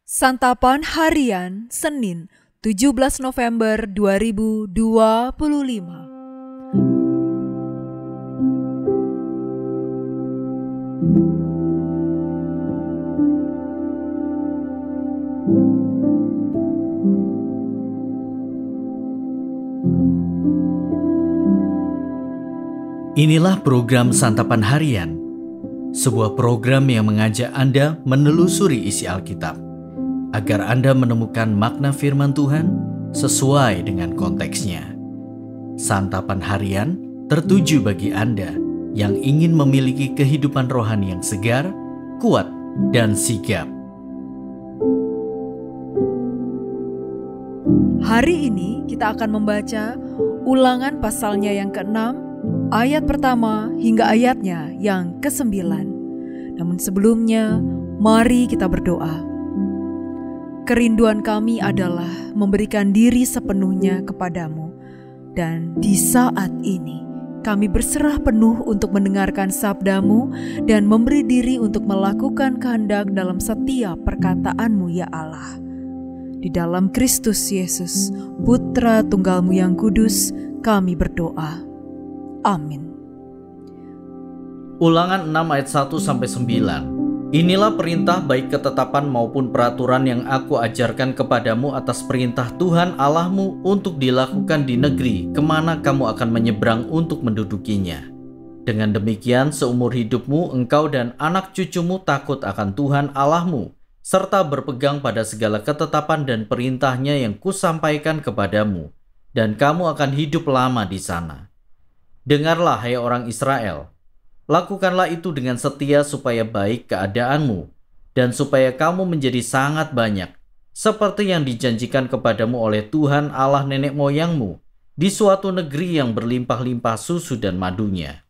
Santapan Harian Senin 17 November 2025. Inilah program Santapan Harian, sebuah program yang mengajak Anda menelusuri isi Alkitab, agar Anda menemukan makna firman Tuhan sesuai dengan konteksnya. Santapan Harian tertuju bagi Anda yang ingin memiliki kehidupan rohani yang segar, kuat, dan sigap. Hari ini kita akan membaca Ulangan pasalnya yang ke-6, ayat pertama hingga ayatnya yang ke-9. Namun sebelumnya, mari kita berdoa. Kerinduan kami adalah memberikan diri sepenuhnya kepadamu. Dan di saat ini, kami berserah penuh untuk mendengarkan sabdamu dan memberi diri untuk melakukan kehendak dalam setiap perkataanmu ya Allah. Di dalam Kristus Yesus, Putra Tunggalmu yang kudus, kami berdoa. Amin. Ulangan 6 ayat 1-9. Inilah perintah baik ketetapan maupun peraturan yang aku ajarkan kepadamu atas perintah Tuhan Allahmu untuk dilakukan di negeri kemana kamu akan menyeberang untuk mendudukinya. Dengan demikian seumur hidupmu engkau dan anak cucumu takut akan Tuhan Allahmu, serta berpegang pada segala ketetapan dan perintahnya yang kusampaikan kepadamu, dan kamu akan hidup lama di sana. Dengarlah hai orang Israel, lakukanlah itu dengan setia supaya baik keadaanmu, dan supaya kamu menjadi sangat banyak, seperti yang dijanjikan kepadamu oleh Tuhan Allah nenek moyangmu, di suatu negeri yang berlimpah-limpah susu dan madunya.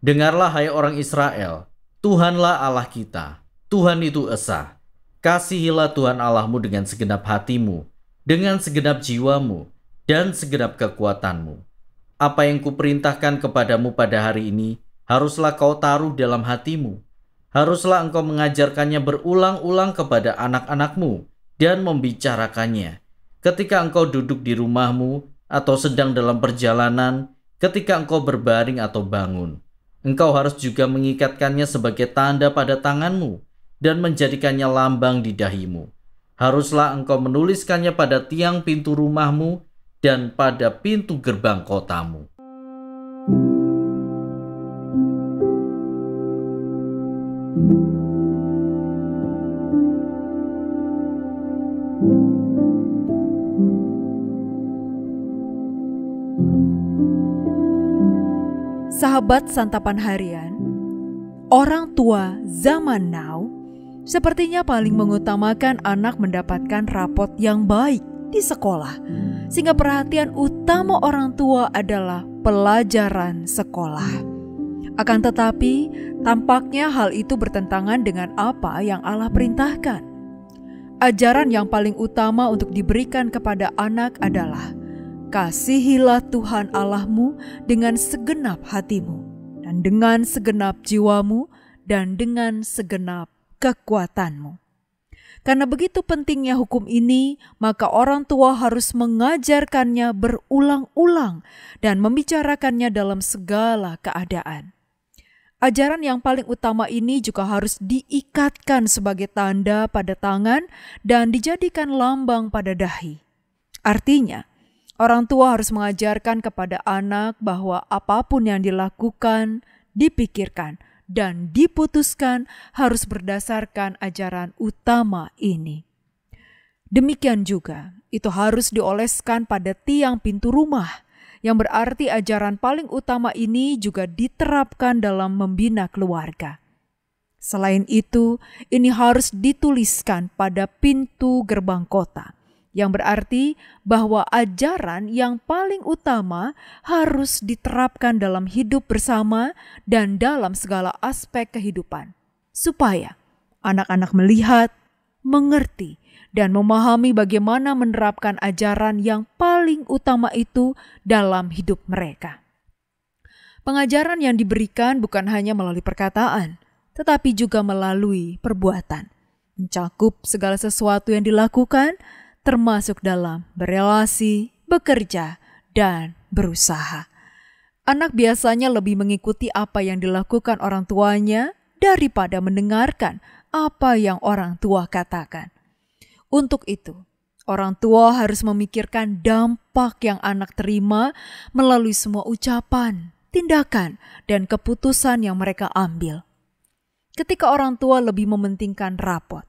Dengarlah hai orang Israel, Tuhanlah Allah kita, Tuhan itu esa. Kasihilah Tuhan Allahmu dengan segenap hatimu, dengan segenap jiwamu, dan segenap kekuatanmu. Apa yang kuperintahkan kepadamu pada hari ini, haruslah kau taruh dalam hatimu. Haruslah engkau mengajarkannya berulang-ulang kepada anak-anakmu dan membicarakannya. Ketika engkau duduk di rumahmu atau sedang dalam perjalanan, ketika engkau berbaring atau bangun. Engkau harus juga mengikatkannya sebagai tanda pada tanganmu dan menjadikannya lambang di dahimu. Haruslah engkau menuliskannya pada tiang pintu rumahmu dan pada pintu gerbang kotamu. Sahabat Santapan Harian, orang tua zaman now sepertinya paling mengutamakan anak mendapatkan rapot yang baik di sekolah, sehingga perhatian utama orang tua adalah pelajaran sekolah. Akan tetapi, tampaknya hal itu bertentangan dengan apa yang Allah perintahkan. Ajaran yang paling utama untuk diberikan kepada anak adalah kasihilah Tuhan Allahmu dengan segenap hatimu, dan dengan segenap jiwamu, dan dengan segenap kekuatanmu. Karena begitu pentingnya hukum ini, maka orang tua harus mengajarkannya berulang-ulang dan membicarakannya dalam segala keadaan. Ajaran yang paling utama ini juga harus diikatkan sebagai tanda pada tangan dan dijadikan lambang pada dahi. Artinya, orang tua harus mengajarkan kepada anak bahwa apapun yang dilakukan, dipikirkan, dan diputuskan harus berdasarkan ajaran utama ini. Demikian juga, itu harus dioleskan pada tiang pintu rumah, yang berarti ajaran paling utama ini juga diterapkan dalam membina keluarga. Selain itu, ini harus dituliskan pada pintu gerbang kota, yang berarti bahwa ajaran yang paling utama harus diterapkan dalam hidup bersama dan dalam segala aspek kehidupan, supaya anak-anak melihat, mengerti, dan memahami bagaimana menerapkan ajaran yang paling utama itu dalam hidup mereka. Pengajaran yang diberikan bukan hanya melalui perkataan, tetapi juga melalui perbuatan. mencakup segala sesuatu yang dilakukan, termasuk dalam berelasi, bekerja, dan berusaha. Anak biasanya lebih mengikuti apa yang dilakukan orang tuanya daripada mendengarkan apa yang orang tua katakan. Untuk itu, orang tua harus memikirkan dampak yang anak terima melalui semua ucapan, tindakan, dan keputusan yang mereka ambil. Ketika orang tua lebih mementingkan rapot,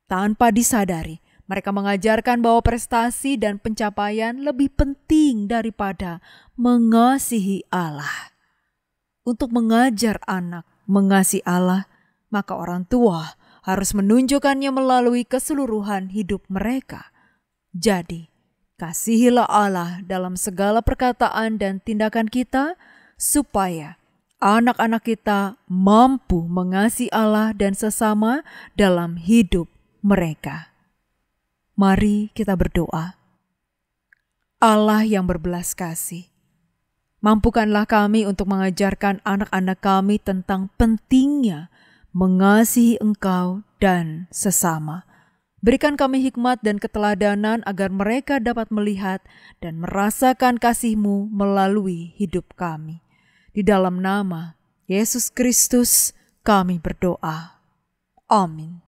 tanpa disadari, mereka mengajarkan bahwa prestasi dan pencapaian lebih penting daripada mengasihi Allah. Untuk mengajar anak mengasihi Allah, maka orang tua harus menunjukkannya melalui keseluruhan hidup mereka. Jadi, kasihilah Allah dalam segala perkataan dan tindakan kita, supaya anak-anak kita mampu mengasihi Allah dan sesama dalam hidup mereka. Mari kita berdoa. Allah yang berbelas kasih, mampukanlah kami untuk mengajarkan anak-anak kami tentang pentingnya mengasihi Engkau dan sesama. Berikan kami hikmat dan keteladanan agar mereka dapat melihat dan merasakan kasih-Mu melalui hidup kami. Di dalam nama Yesus Kristus kami berdoa. Amin.